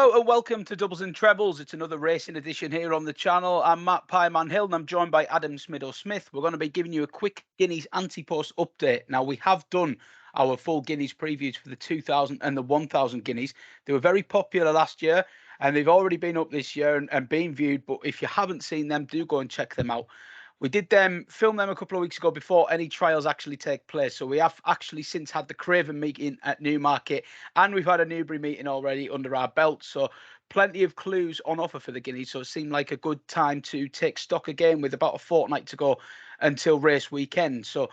Hello and welcome to Doubles and Trebles. It's another racing edition here on the channel. I'm Matt Pieman Hill and I'm joined by Adam Smith. We're going to be giving you a quick Guineas anti-post update. Now, we have done our full Guineas previews for the 2000 and the 1000 Guineas. They were very popular last year and they've already been up this year and been viewed. But if you haven't seen them, do go and check them out. We did film them a couple of weeks ago before any trials actually take place. So we have actually since had the Craven meeting at Newmarket and we've had a Newbury meeting already under our belt. So plenty of clues on offer for the Guineas. So it seemed like a good time to take stock again with about a fortnight to go until race weekend. So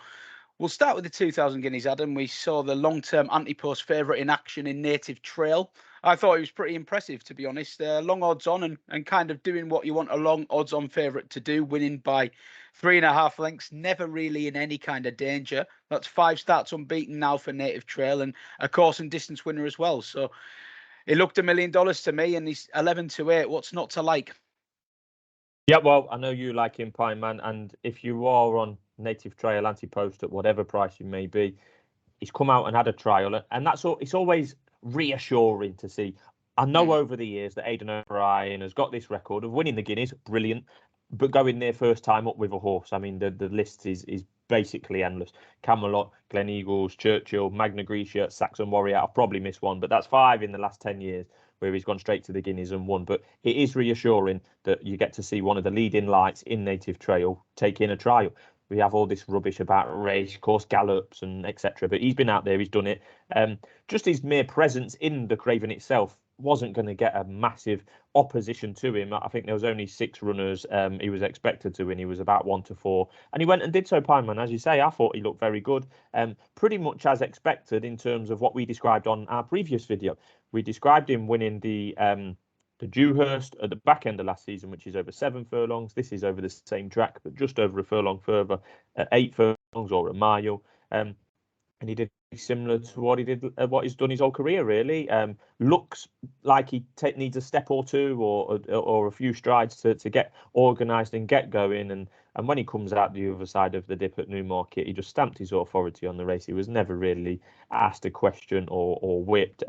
we'll start with the 2000 Guineas, Adam. We saw the long-term anti-post favourite in action in Native Trail. I thought he was pretty impressive, to be honest. Long odds on and kind of doing what you want a long odds on favourite to do, winning by 3.5 lengths, never really in any kind of danger. That's 5 starts unbeaten now for Native Trail and a course and distance winner as well. So it looked $1 million to me and he's 11-8. What's not to like? Yeah, well, I know you like him, Pine Man, and if you are on Native Trail anti-post at whatever price you may be, he's come out and had a trial, and that's all. It's always reassuring to see. I know over the years that Aidan O'Brien has got this record of winning the Guineas, brilliant, but going there first time up with a horse. I mean, the list is basically endless. Camelot, Glen Eagles, Churchill, Magna Grecia, Saxon Warrior. I've probably missed one, but that's 5 in the last 10 years where he's gone straight to the Guineas and won. But it is reassuring that you get to see one of the leading lights in Native Trail taking a trial. We have all this rubbish about race course gallops and etc. But he's been out there, he's done it. Just his mere presence in the Craven itself wasn't going to get a massive opposition to him. I think there was only 6 runners he was expected to win. He was about 1-4, and he went and did so. Pineman, as you say, I thought he looked very good, pretty much as expected in terms of what we described on our previous video. We described him winning the Dewhurst at the back end of last season, which is over 7 furlongs. This is over the same track, but just over a furlong further, at 8 furlongs or a mile. And he did similar to what he's done his whole career, really. Looks like he needs a step or two or a few strides to get organised and get going. And when he comes out the other side of the dip at Newmarket, he just stamped his authority on the race. He was never really asked a question or whipped.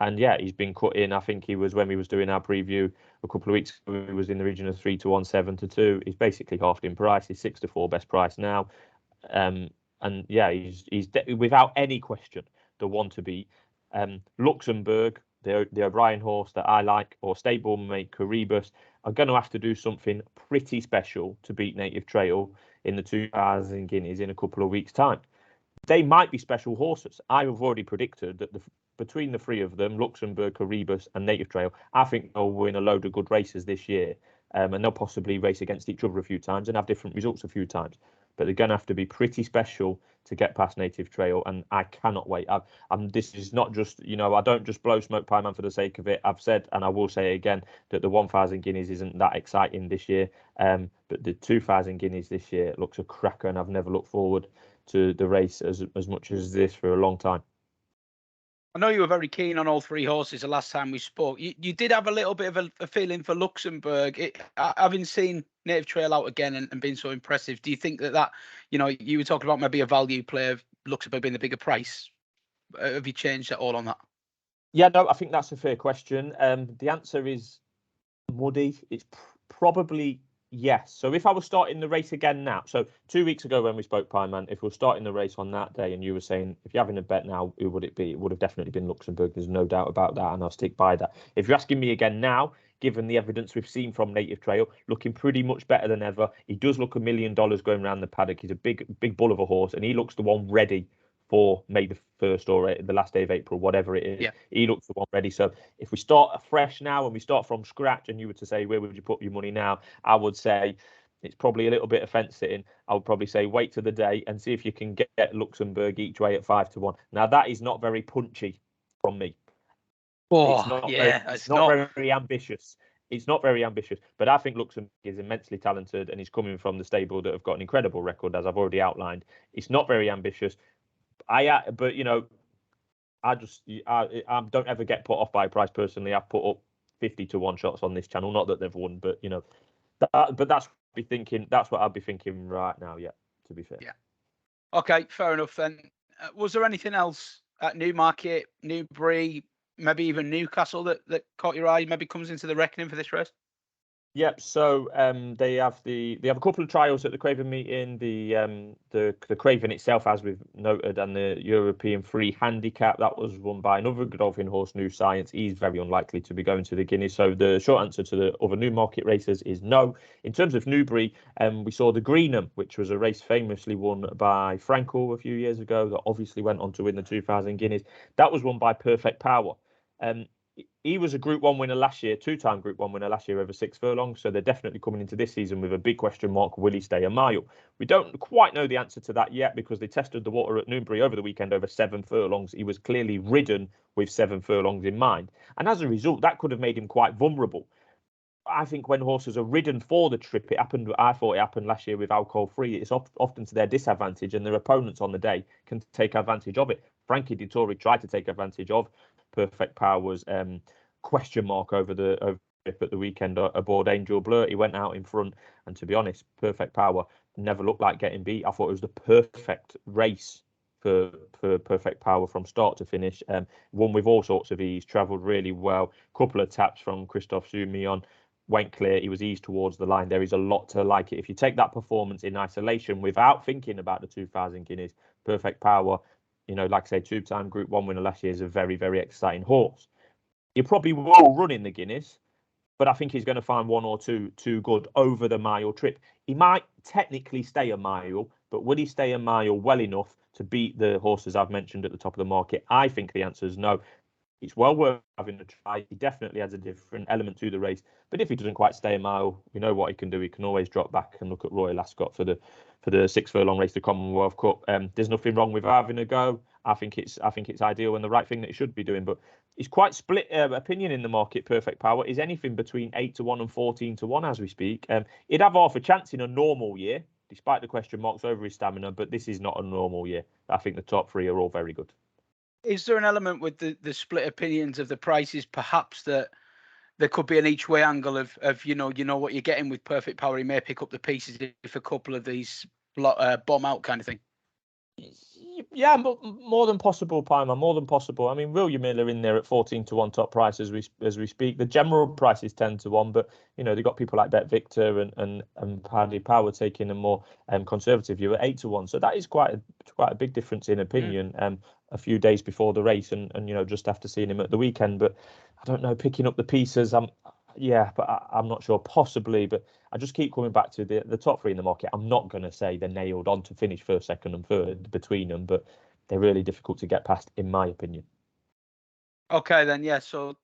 And yeah, he's been cut in. I think he was, when we was doing our preview a couple of weeks ago, he was in the region of 3-1, 7-2. He's basically halved in price. He's 6-4 best price now. And yeah, he's without any question the one to beat. Luxembourg, the O'Brien horse that I like, or stablemate Caribus, are going to have to do something pretty special to beat Native Trail in the 2000 Guineas in a couple of weeks' time. They might be special horses. I have already predicted that between the 3 of them, Luxembourg, Caribus and Native Trail, I think they'll win a load of good races this year. And they'll possibly race against each other a few times and have different results a few times. But they're going to have to be pretty special to get past Native Trail, and I cannot wait. This is not just, I don't just blow smoke, Pieman, for the sake of it. I've said, and I will say again, that the 1000 Guineas isn't that exciting this year. But the 2000 Guineas this year looks a cracker, and I've never looked forward to the race as much as this for a long time. I know you were very keen on all 3 horses the last time we spoke. You did have a little bit of a feeling for Luxembourg. Having seen Native Trail out again and been so impressive, do you think that you were talking about maybe a value player, Luxembourg being the bigger price? Have you changed at all on that? Yeah, no, I think that's a fair question. The answer is muddy. It's probably yes. So if I was starting the race again now, so 2 weeks ago when we spoke, Pieman, if we were starting the race on that day and you were saying, if you're having a bet now, who would it be? It would have definitely been Luxembourg. There's no doubt about that, and I'll stick by that. If you're asking me again now, given the evidence we've seen from Native Trail, looking pretty much better than ever. He does look $1 million going around the paddock. He's a big bull of a horse, and he looks the one ready for May the 1st or the last day of April, whatever it is. Yeah. He looks the one ready. So if we start afresh now and we start from scratch and you were to say, where would you put your money now? I would say it's probably a little bit of fence sitting. I would probably say wait to the day and see if you can get Luxembourg each way at 5-1. Now, that is not very punchy from me. Oh, it's not very ambitious. It's not very ambitious, but I think Luxembourg is immensely talented and he's coming from the stable that have got an incredible record, as I've already outlined. It's not very ambitious. I don't ever get put off by a price personally. I've put up 50-1 shots on this channel. Not that they've won, but that's what I'd be thinking right now. Yeah, to be fair. Yeah. Okay, fair enough then. Was there anything else at Newmarket, Newbury, maybe even Newcastle that caught your eye? Maybe comes into the reckoning for this race. Yep. So they have a couple of trials at the Craven meeting. The Craven itself, as we've noted, and the European Free Handicap that was won by another Godolphin horse, New Science. He's very unlikely to be going to the Guineas. So the short answer to the other Newmarket races is no. In terms of Newbury, we saw the Greenham, which was a race famously won by Frankel a few years ago. That obviously went on to win the 2000 Guineas. That was won by Perfect Power. He was a Group 1 winner last year, two-time Group 1 winner last year over 6 furlongs. So they're definitely coming into this season with a big question mark. Will he stay a mile? We don't quite know the answer to that yet because they tested the water at Newbury over the weekend over 7 furlongs. He was clearly ridden with 7 furlongs in mind. And as a result, that could have made him quite vulnerable. I think when horses are ridden for the trip, I thought it happened last year with Alcohol Free. It's often to their disadvantage, and their opponents on the day can take advantage of it. Frankie Dettori tried to take advantage of Perfect Power's question mark over at the weekend aboard Angel Blur. He went out in front, and to be honest, Perfect Power never looked like getting beat. I thought it was the perfect race for Perfect Power from start to finish. Won with all sorts of ease, travelled really well. Couple of taps from Christophe Soumillon. Went clear. He was eased towards the line. There is a lot to like it. If you take that performance in isolation without thinking about the 2000 Guineas, Perfect Power, like I say, two-time Group 1 winner last year, is a very, very exciting horse. He probably will run in the Guineas, but I think he's going to find one or two too good over the mile trip. He might technically stay a mile, but would he stay a mile well enough to beat the horses I've mentioned at the top of the market? I think the answer is no. It's well worth having a try. He definitely has a different element to the race. But if he doesn't quite stay a mile, we know what he can do. He can always drop back and look at Royal Ascot for the 6 furlong race, the Commonwealth Cup. There's nothing wrong with having a go. I think it's ideal and the right thing that he should be doing. But it's quite split opinion in the market. Perfect Power is anything between 8-1 and 14-1 as we speak. He'd have half a chance in a normal year, despite the question marks over his stamina. But this is not a normal year. I think the top 3 are all very good. Is there an element with the split opinions of the prices, perhaps that there could be an each way angle of you know what you're getting with Perfect Power? He may pick up the pieces if a couple of these bomb out kind of thing. Yeah, more than possible, Pimer. More than possible. I mean, William Miller in there at 14-1 top price as we speak. The general price is 10-1, but they've got people like Bet Victor and Paddy Power taking a more conservative view at 8-1. So that is quite a big difference in opinion. A few days before the race, and just after seeing him at the weekend. But I don't know, picking up the pieces. I'm not sure, possibly, but I just keep coming back to the top 3 in the market. I'm not going to say they're nailed on to finish first, second, and third between them, but they're really difficult to get past, in my opinion. Okay, then, yeah. So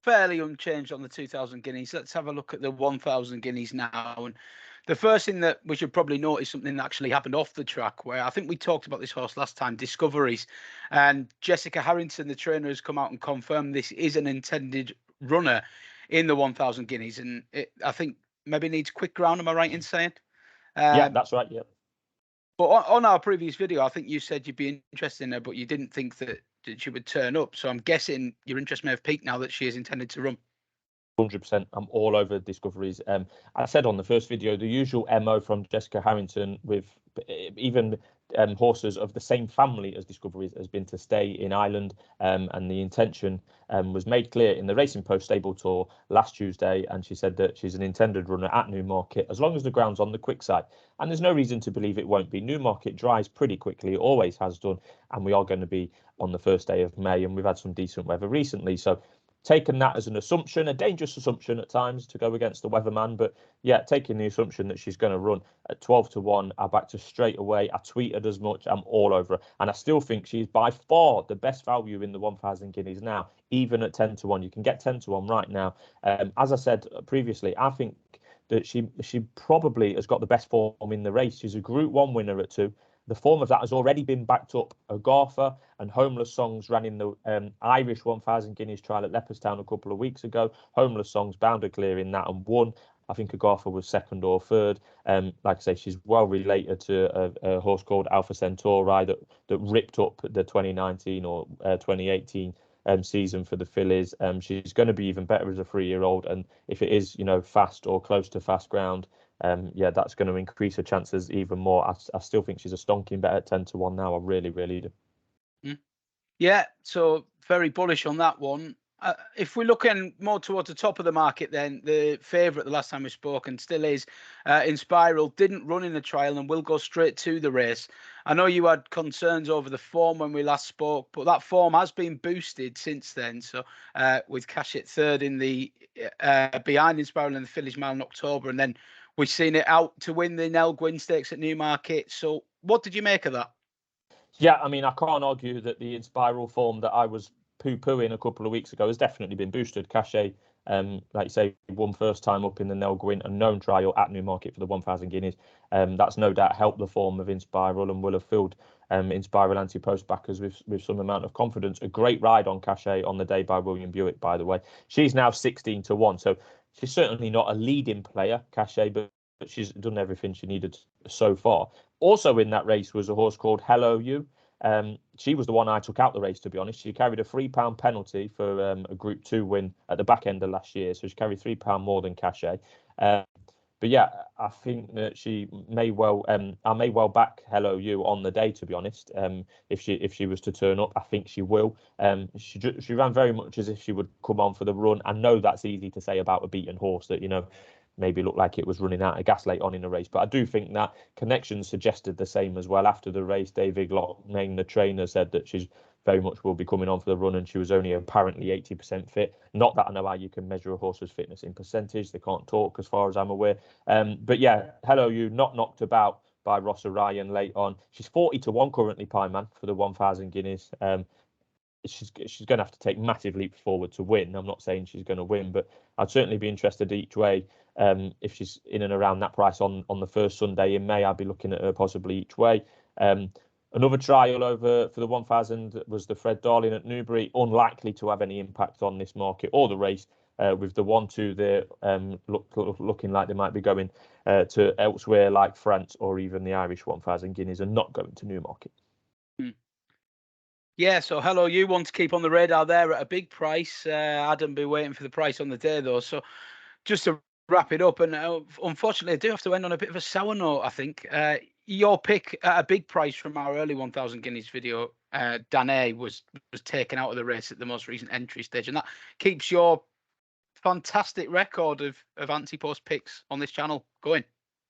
fairly unchanged on the 2000 Guineas. Let's have a look at the 1000 Guineas now. And the first thing that we should probably note is something that actually happened off the track, where I think we talked about this horse last time, Discoveries. And Jessica Harrington, the trainer, has come out and confirmed this is an intended runner in the 1000 Guineas. And I think maybe needs quick ground. Am I right in saying? Yeah, that's right. Yeah. But on our previous video, I think you said you'd be interested in her, but you didn't think that she would turn up. So I'm guessing your interest may have peaked now that she is intended to run. 100%. I'm all over Discoveries. I said on the first video, the usual MO from Jessica Harrington with even horses of the same family as Discoveries has been to stay in Ireland, and the intention was made clear in the Racing Post stable tour last Tuesday, and she said that she's an intended runner at Newmarket as long as the ground's on the quick side, and there's no reason to believe it won't be. Newmarket dries pretty quickly, it always has done, and we are going to be on the first day of May, and we've had some decent weather recently, so taken that as an assumption, a dangerous assumption at times to go against the weatherman. But yeah, taking the assumption that she's going to run at 12-1, I backed her straight away. I tweeted as much. I'm all over her. And I still think she's by far the best value in the 1000 Guineas now, even at 10-1. You can get 10-1 right now. As I said previously, I think that she probably has got the best form in the race. She's a Group 1 winner at 2. The form of that has already been backed up. Agartha and Homeless Songs ran in the Irish 1000 Guineas trial at Leopardstown a couple of weeks ago. Homeless Songs bounded clear in that and won. I think Agartha was second or third. Like I say, she's well related to a horse called Alpha Centauri that ripped up the 2019 or 2018 season for the fillies. She's going to be even better as a 3-year-old, and if it is fast or close to fast ground, that's going to increase her chances even more. I still think she's a stonking bet at 10-1 now. I really, really do. Yeah, so very bullish on that one. If we're looking more towards the top of the market, then the favourite the last time we spoke and still is Inspiral didn't run in the trial and will go straight to the race. I know you had concerns over the form when we last spoke, but that form has been boosted since then. So with Cash at third in the behind Inspiral in the Village Mile in October, and then we've seen it out to win the Nell Gwyn Stakes at Newmarket. So what did you make of that? Yeah, I mean, I can't argue that the Inspiral form that I was poo-pooing a couple of weeks ago has definitely been boosted. Cachet, like you say, won first time up in the Nell Gwyn unknown trial at Newmarket for the 1,000 guineas. That's no doubt helped the form of Inspiral and will have filled Inspiral anti-post backers with some amount of confidence. A great ride on Cachet on the day by William Buick, by the way. She's now 16-1, so she's certainly not a leading player, Cachet, but she's done everything she needed so far. Also in that race was a horse called Hello You. She was the one I took out the race, to be honest. She carried a £3 penalty for a Group 2 win at the back end of last year, so she carried £3 more than Cachet. But yeah, I think that she may well. I may well back Hello You on the day, to be honest. If she was to turn up, I think she will. She ran very much as if she would come on for the run. I know that's easy to say about a beaten horse that maybe looked like it was running out of gas late on in the race. But I do think that Connections suggested the same as well. After the race, David Locknane, the trainer, said that she's very much will be coming on for the run, and she was only apparently 80% fit. Not that I know how you can measure a horse's fitness in percentage. They can't talk, as far as I'm aware. But yeah, Hello You, not knocked about by Ross Ryan late on. She's 40-1 currently, Pie Man, for the 1,000 guineas. She's going to have to take massive leaps forward to win. I'm not saying she's going to win, but I'd certainly be interested each way. If she's in and around that price on the first Sunday in May, I'd be looking at her possibly each way. Another trial over for the 1,000 was the Fred Darling at Newbury, unlikely to have any impact on this market or the race. With the 1-2 there looking like they might be going to elsewhere like France or even the Irish 1,000 guineas and not going to Newmarket. Yeah, so Hello You want to keep on the radar there at a big price. Adam be waiting for the price on the day though. So just to wrap it up, and unfortunately I do have to end on a bit of a sour note, I think. Your pick at a big price from our early 1,000 guineas video, Danae, was taken out of the race at the most recent entry stage, and that keeps your fantastic record of anti-post picks on this channel going.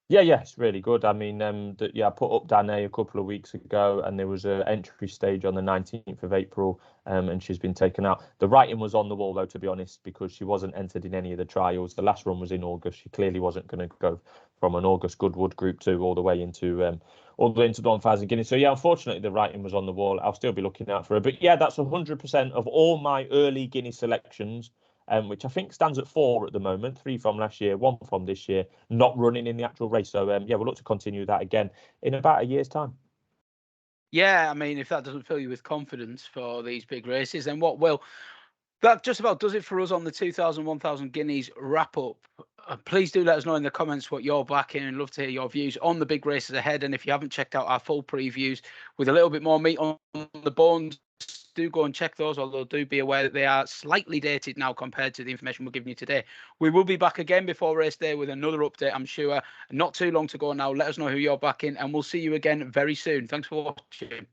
Yeah, it's really good. I mean, I put up Danae a couple of weeks ago, and there was an entry stage on the 19th of April, and she's been taken out. The writing was on the wall, though, to be honest, because she wasn't entered in any of the trials. The last run was in August. She clearly wasn't going to go from an August Goodwood Group 2 all the way into the 1,000 guineas. So yeah, unfortunately, the writing was on the wall. I'll still be looking out for her. But yeah, that's 100% of all my early Guineas selections. Which I think stands at 4 at the moment, 3 from last year, 1 from this year, not running in the actual race. So, we'll look to continue that again in about a year's time. Yeah, I mean, if that doesn't fill you with confidence for these big races, then what will? That just about does it for us on the 2,000, 1,000 guineas wrap up. Please do let us know in the comments what you're backing, and love to hear your views on the big races ahead. And if you haven't checked out our full previews with a little bit more meat on the bones, do go and check those, although do be aware that they are slightly dated now compared to the information we're giving you today. We will be back again before race day with another update, I'm sure. Not too long to go now. Let us know who you're backing, and we'll see you again very soon. Thanks for watching.